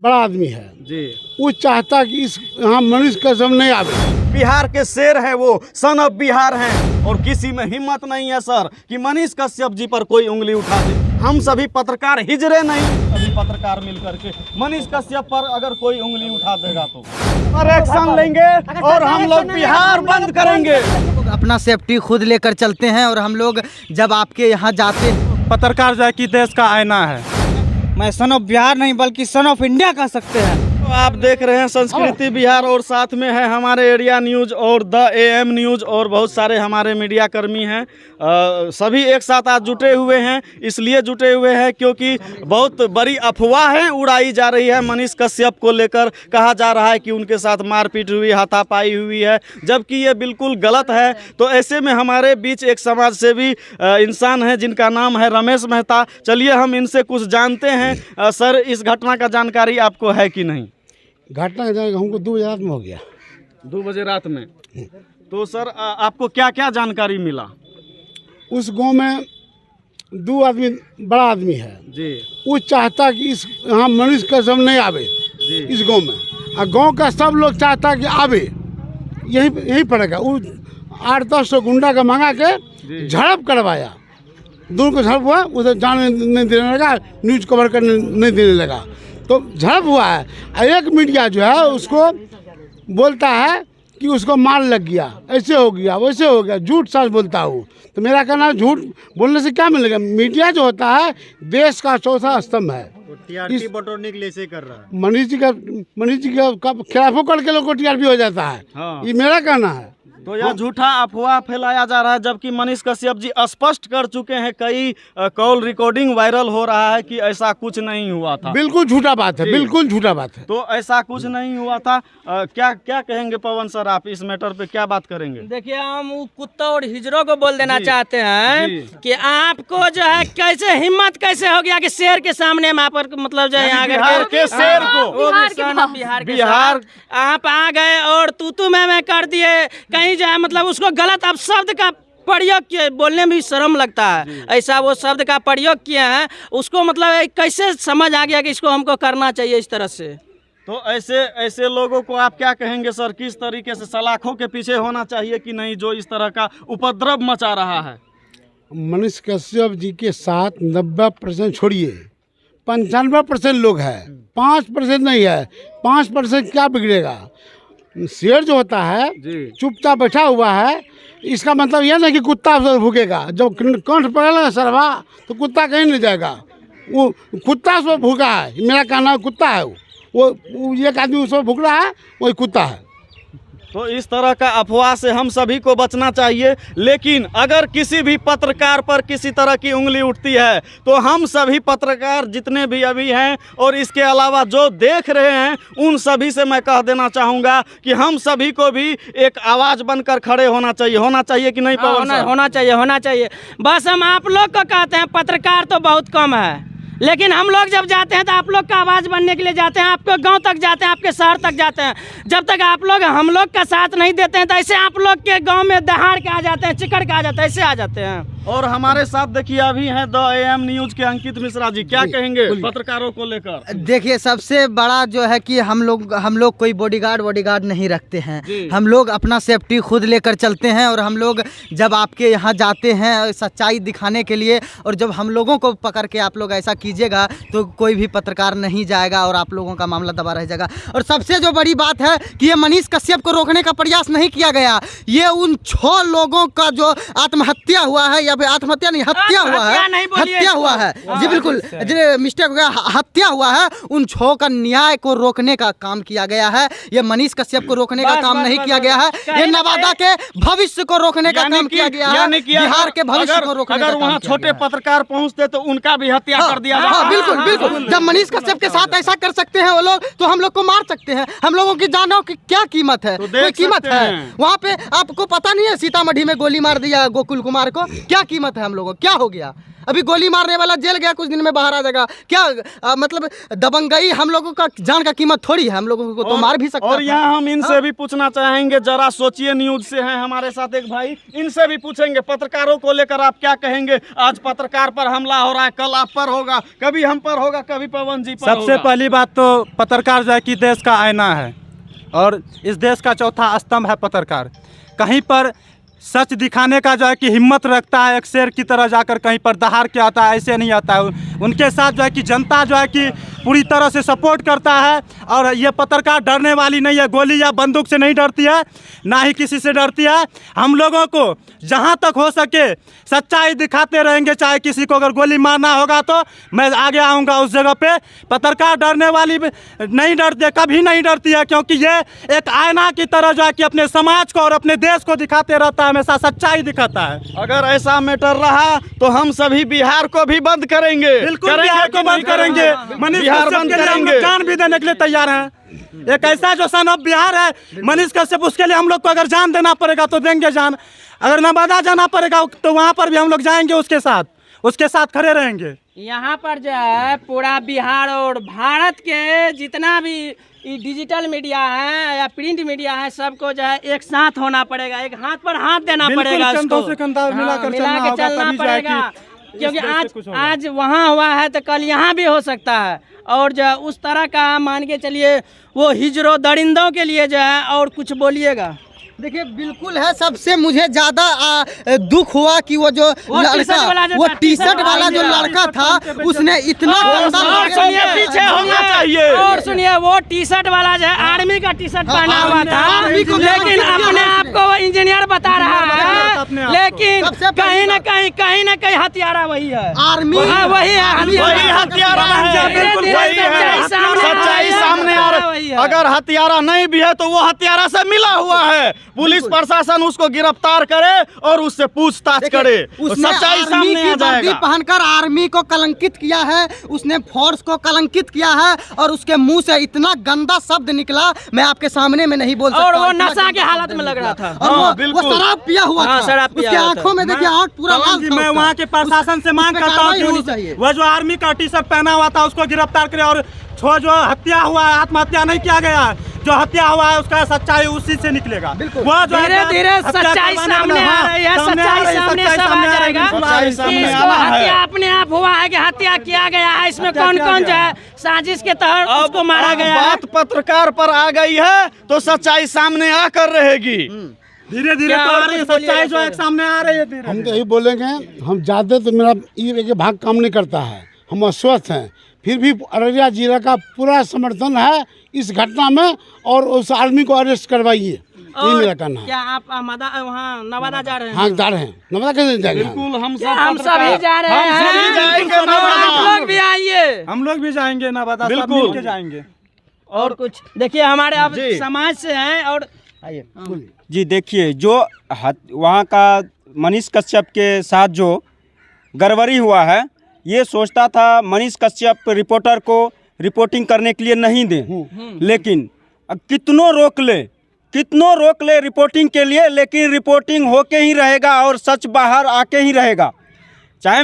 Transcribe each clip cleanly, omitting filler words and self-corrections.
बड़ा आदमी है जी। वो चाहता कि इस यहाँ मनीष कश्यप नहीं आवे। बिहार के शेर हैं वो, सन ऑफ बिहार हैं, और किसी में हिम्मत नहीं है सर कि मनीष कश्यप जी पर कोई उंगली उठा दे। हम सभी पत्रकार हिजरे नहीं, सभी पत्रकार मिलकर के मनीष कश्यप पर अगर कोई उंगली उठा देगा तो पर एक्शन लेंगे और हम लोग बिहार बंद करेंगे। अपना सेफ्टी खुद लेकर चलते हैं और हम लोग जब आपके यहाँ जाते हैं। पत्रकार जो है कि देश का आईना है। मैं सन ऑफ बिहार नहीं बल्कि सन ऑफ इंडिया कह सकते हैं। तो आप देख रहे हैं संस्कृति बिहार और साथ में है हमारे एरिया न्यूज और द AM न्यूज और बहुत सारे हमारे मीडिया कर्मी हैं। सभी एक साथ आज जुटे हुए हैं, इसलिए जुटे हुए हैं क्योंकि बहुत बड़ी अफवाहें उड़ाई जा रही है। मनीष कश्यप को लेकर कहा जा रहा है कि उनके साथ मारपीट हुई, हाथापाई हुई है, जबकि ये बिल्कुल गलत है। तो ऐसे में हमारे बीच एक समाज सेवी इंसान है जिनका नाम है रमेश मेहता। चलिए हम इनसे कुछ जानते हैं। सर, इस घटना का जानकारी आपको है कि नहीं? घटना हमको 2 बजे रात में हो गया। 2 बजे रात में। तो सर आपको क्या क्या जानकारी मिला? उस गांव में 2 आदमी बड़ा आदमी है जी। वो चाहता कि इस यहाँ मनीष कश्यप नहीं आवे जी। इस गांव में, और गांव का सब लोग चाहता कि आवे, यही पड़ेगा। वो 8-10 गुंडा का मंगा के झड़प करवाया, दोनों को झड़प हुआ, उधर जाने नहीं देने लगा, न्यूज कवर करने नहीं देने लगा, तो झड़प हुआ है। एक मीडिया जो है उसको बोलता है कि उसको मार लग गया, ऐसे हो गया, वैसे हो गया, झूठ सच बोलता हूँ। तो मेरा कहना है झूठ बोलने से क्या मिलेगा? मीडिया जो होता है देश का चौथा स्तंभ है। टीआरपी बटोरने के लिए ऐसे कर रहा है। मनीष जी का खिलाफ होकर के लोग को टीआरपी हो जाता है। हाँ। ये मेरा कहना है। तो यह झूठा अफवाह फैलाया जा रहा है, जबकि मनीष कश्यप जी स्पष्ट कर चुके हैं, कई कॉल रिकॉर्डिंग वायरल हो रहा है कि ऐसा कुछ नहीं हुआ था। बिल्कुल झूठा बात है, बिल्कुल झूठा बात है। तो ऐसा कुछ नहीं हुआ था। क्या क्या कहेंगे पवन सर, आप इस मैटर पे क्या बात करेंगे? देखिए, हम कुत्ता और हिजरों को बोल देना चाहते हैं जी। कि आपको जो है कैसे हिम्मत कैसे हो गया कि शेर के सामने वहाँ पर मतलब जो है यहाँ बिहार के शेर को, वो भी बिहार के बिहार आप आ गए और तू मैं कर दिए कहीं जो है, मतलब उसको गलत आप शब्द का प्रयोग किए, बोलने में भी शर्म लगता है। ऐसा वो शब्द का प्रयोग किए हैं, उसको मतलब कैसे समझ आ गया कि इसको हमको करना चाहिए इस तरह से। तो ऐसे लोगों को आप क्या कहेंगे सर? किस तरीके से सलाखों के पीछे होना चाहिए कि नहीं, जो इस तरह का उपद्रव मचा रहा है? मनीष कश्यप जी के साथ 90% छोड़िए, 95% लोग हैं, 5% नहीं है। 5% क्या बिगड़ेगा? शेर जो होता है चुपचाप बैठा हुआ है, इसका मतलब यह नहीं कि कुत्ता भूकेगा। जब कंठ पकड़ेगा सरवा तो कुत्ता कहीं नहीं जाएगा, वो कुत्ता उस पर भूखा है। मेरा कहना है कुत्ता है वो एक आदमी उस पर भूख रहा है, वही कुत्ता है। तो इस तरह का अफवाह से हम सभी को बचना चाहिए। लेकिन अगर किसी भी पत्रकार पर किसी तरह की उंगली उठती है तो हम सभी पत्रकार जितने भी अभी हैं और इसके अलावा जो देख रहे हैं उन सभी से मैं कह देना चाहूँगा कि हम सभी को भी एक आवाज़ बनकर खड़े होना चाहिए कि नहीं पवन सर? होना चाहिए। बस हम आप लोग को कहते हैं, पत्रकार तो बहुत कम है, लेकिन हम लोग जब जाते हैं तो आप लोग का आवाज़ बनने के लिए जाते हैं, आपके गांव तक जाते हैं, आपके शहर तक जाते हैं। जब तक आप लोग हम लोग का साथ नहीं देते हैं तो ऐसे आप लोग के गांव में दहाड़ के आ जाते हैं, चिकड़ के आ जाते हैं, ऐसे आ जाते हैं। और हमारे साथ देखिए अभी हैं द AM न्यूज के अंकित मिश्रा जी, क्या कहेंगे पत्रकारों को लेकर? देखिए, सबसे बड़ा जो है कि हम लोग कोई बॉडीगार्ड नहीं रखते हैं। हम लोग अपना सेफ्टी खुद लेकर चलते हैं और हम लोग जब आपके यहाँ जाते हैं सच्चाई दिखाने के लिए, और जब हम लोगों को पकड़ के आप लोग ऐसा कीजिएगा तो कोई भी पत्रकार नहीं जाएगा और आप लोगों का मामला दबा रह जाएगा। और सबसे जो बड़ी बात है कि ये मनीष कश्यप को रोकने का प्रयास नहीं किया गया। ये उन 6 लोगों का जो आत्महत्या हुआ है, या फिर आत्महत्या नहीं, हत्या हुआ है जी, बिल्कुल मिस्टेक हो गया, हत्या हुआ है। उन 6 का न्याय को रोकने का काम किया गया है। ये मनीष कश्यप को रोकने का काम नहीं किया गया है। ये नवादा के भविष्य को रोकने का काम किया गया है, बिहार के भविष्य को रोकने का काम। अगर वहाँ छोटे पत्रकार पहुँचते तो उनका भी हत्या कर दिया जाता। बिल्कुल। जब मनीष कश्यप के साथ ऐसा कर सकते हैं वो लोग, तो हम लोग को मार सकते हैं। हम लोगों की जानों की क्या कीमत है? कोई कीमत है? वहाँ पे आपको पता नहीं है सीतामढ़ी में गोली मार दिया गोकुल कुमार को, क्या कीमत है? हम लोगों को क्या हो गया? अभी गोली मारने वाला जेल गया, कुछ दिन में बाहर आ जाएगा। क्या मतलब दबंगई हम लोगों का जान का कीमत थोड़ी है, हम लोगों को तो मार भी सकता है। और यहाँ हम इनसे भी पूछना चाहेंगे, जरा सोचिए, न्यूज से हैं हमारे साथ एक भाई, इनसे भी पूछेंगे पत्रकारों को लेकर आप क्या कहेंगे। आज पत्रकार पर हमला हो रहा है, कल आप पर होगा, कभी हम पर होगा, कभी पवन जी पर सबसे होगा। पहली बात तो पत्रकार जो है कि देश का आईना है और इस देश का चौथा स्तंभ है पत्रकार। कहीं पर सच दिखाने का जो है कि हिम्मत रखता है, एक शेर की तरह जाकर कहीं पर दहाड़ के आता है, ऐसे नहीं आता है। उनके साथ जो है कि जनता जो है कि पूरी तरह से सपोर्ट करता है। और ये पत्रकार डरने वाली नहीं है, गोली या बंदूक से नहीं डरती है, ना ही किसी से डरती है। हम लोगों को जहाँ तक हो सके सच्चाई दिखाते रहेंगे, चाहे किसी को अगर गोली मारना होगा तो मैं आगे आऊँगा उस जगह पे। पत्रकार डरने वाली नहीं डरती है, कभी नहीं डरती है, क्योंकि ये एक आईना की तरह जो है कि अपने समाज को और अपने देश को दिखाते रहता है, हमेशा सच्चाई दिखाता है। अगर ऐसा मैटर रहा तो हम सभी बिहार को भी बंद करेंगे। बिल्कुल बिहार को बंद करेंगे, मनीष बिहार कश्यप बंद के लिए हम करेंगे। लोग जान भी देने के लिए तैयार हैं। एक ऐसा जो सन ऑफ बिहार है मनीष कश्यप, उसके लिए हम लोग को अगर जान देना पड़ेगा तो देंगे जान। अगर नवादा जाना पड़ेगा तो वहाँ पर भी हम लोग जाएंगे, उसके साथ खड़े रहेंगे। यहाँ पर जो है पूरा बिहार और भारत के जितना भी डिजिटल मीडिया है या प्रिंट मीडिया है, सबको जो है एक साथ होना पड़ेगा, एक हाथ पर हाथ देना पड़ेगा, कंधों से कंधा मिलाकर मिला के चलना पड़ेगा। क्योंकि आज वहाँ हुआ है तो कल यहाँ भी हो सकता है। और जो उस तरह का मान के चलिए वो हिजरो दरिंदों के लिए जो है। और कुछ बोलिएगा। देखिए बिल्कुल है, सबसे मुझे ज्यादा दुख हुआ कि वो जो लड़का, वो टी शर्ट वाला जो लड़का था, उसने इतना पीछे होना चाहिए। और सुनिए, वो टी शर्ट वाला जो है आर्मी का टी शर्ट पहना हुआ था, लेकिन अपने आप को वो इंजीनियर बता रहा है, लेकिन कहीं ना कहीं हथियारा वही है, आर्मी वही है, वही हथियारा है, सच्चाई सामने आ रही है। अगर हथियारा नहीं भी है तो वो हथियारा से मिला हुआ है। पुलिस प्रशासन उसको गिरफ्तार करे और उससे पूछताछ करे, सच्चाई सामने आ जाएगा। पहनकर आर्मी को कलंकित किया है, उसने फोर्स को कलंकित किया है, और उसके मुंह से इतना गंदा शब्द निकला, मैं आपके सामने में नहीं बोल सकता। और वो नशा के हालत में लग रहा था, और वो शराब पिया हुआ था, शराब पिया उसके आंखों में देखिए आंख पूरा लाल था। मैं वहाँ के प्रशासन से मांग करता हूँ कि वो जो आर्मी का टी शर्ट पहना हुआ था उसको गिरफ्तार करे, और जो हत्या हुआ है, आत्महत्या नहीं किया गया है, जो हत्या हुआ है उसका सच्चाई उसी से निकलेगा। वो जो धीरे धीरे सच्चाई सामने आ रही है, सच्चाई सामने सब आ जाएगा। हत्या अपने आप हुआ है कि हत्या किया गया है, इसमें कौन कौन जो है साजिश के तहत उसको मारा गया है। बात पत्रकार पर आ गई है तो सच्चाई सामने आकर रहेगी। धीरे धीरे तो आ रही है सच्चाई, जो एक सामने आ रही है। हम तो यही बोलेंगे, हम जाते तो मेरा ये भाग काम नहीं करता है, हम अस्वस्थ हैं, फिर भी अररिया जिला का पूरा समर्थन है इस घटना में, और उस आदमी को अरेस्ट करवाइए, यही मेरा कहना है। क्या आप वहाँ नवादा जा रहे हैं? हाँ जा रहे हैं, नवादा कैसे जाएंगे? बिल्कुल हम सभी जा रहे हैं, आप लोग भी आइए, हम लोग भी जाएंगे नवादा, बिल्कुल मिलके जाएंगे। और कुछ देखिए हमारे अब समाज से हैं। और आइए जी, देखिए जो वहाँ का मनीष कश्यप के साथ जो गड़बड़ी हुआ है, ये सोचता था मनीष कश्यप रिपोर्टर को रिपोर्टिंग करने के लिए नहीं दें, लेकिन कितनों रोक ले रिपोर्टिंग के लिए, लेकिन रिपोर्टिंग होके ही रहेगा और सच बाहर आके ही रहेगा, चाहे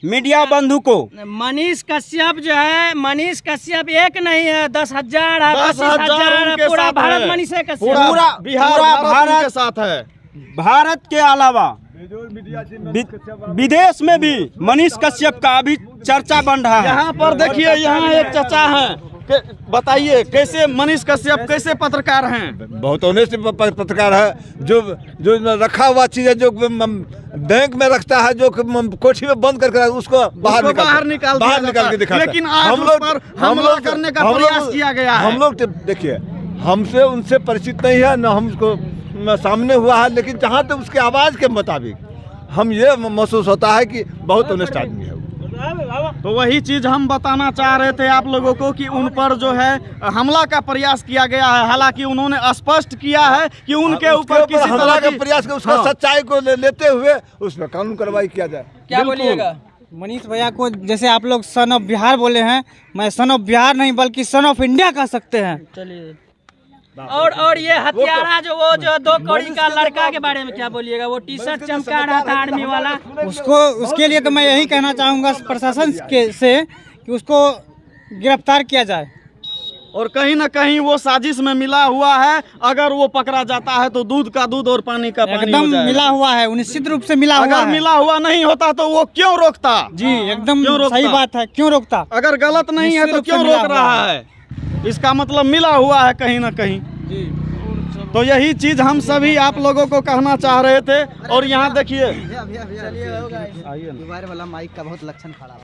मीडिया बंधु को। मनीष कश्यप जो है, मनीष कश्यप एक नहीं है, 10,000 है, 25,000 है, पूरा भारत मनीष कश्यप, पूरा बिहार भारत के साथ है। भारत के अलावा विदेश में भी मनीष कश्यप का अभी चर्चा बन रहा है। यहाँ पर देखिए, यहाँ एक चाचा हैं, बताइए कैसे मनीष कश्यप कैसे पत्रकार हैं? बहुत ऑनेस्ट पत्रकार है, जो रखा हुआ चीज है, जो बैंक में रखता है, जो कोठी में बंद करके उसको बाहर निकाल के दिखाता है। लेकिन आज उस पर हमला करने का प्रयास किया गया है। हम लोग देखिए, हमसे उनसे परिचित नहीं है, न हमको सामने हुआ है, लेकिन जहाँ तक उसके आवाज़ के मुताबिक हम ये महसूस होता है कि बहुत ऑनेस्ट आदमी है। तो वही चीज हम बताना चाह रहे थे आप लोगों को कि उन पर जो है हमला का प्रयास किया गया है। हालांकि उन्होंने स्पष्ट किया है कि उनके ऊपर किसी हमला का प्रयास, उसका सच्चाई को लेते हुए उसमें कानून कार्रवाई किया जाए। क्या बोलिएगा? मनीष भैया को जैसे आप लोग सन ऑफ बिहार बोले हैं, मैं सन ऑफ बिहार नहीं बल्कि सन ऑफ इंडिया कह सकते हैं। चलिए और ये हत्यारा जो वो जो 2 कौड़ी का लड़का के बारे में क्या बोलिएगा? वो टी शर्ट चमका रहा था आर्मी वाला, उसके लिए तो मैं यही कहना चाहूँगा प्रशासन से कि उसको गिरफ्तार किया जाए। और कहीं ना कहीं वो साजिश में मिला हुआ है। अगर वो पकड़ा जाता है तो दूध का दूध और पानी का पानी एकदम हो जाएगा। मिला हुआ है, निश्चित रूप से मिला हुआ अगर है। मिला हुआ नहीं होता तो वो क्यों रोकता? जी एकदम क्यों रोकता? सही बात है, क्यों रोकता? अगर गलत नहीं है निश्चित तो रूप से क्यों मिला रोक हुआ रहा है? इसका मतलब मिला हुआ है कहीं ना कहीं। तो यही चीज हम सभी आप लोगों को कहना चाह रहे थे। और यहाँ देखिए वाला माइक का बहुत लक्षण खड़ा है।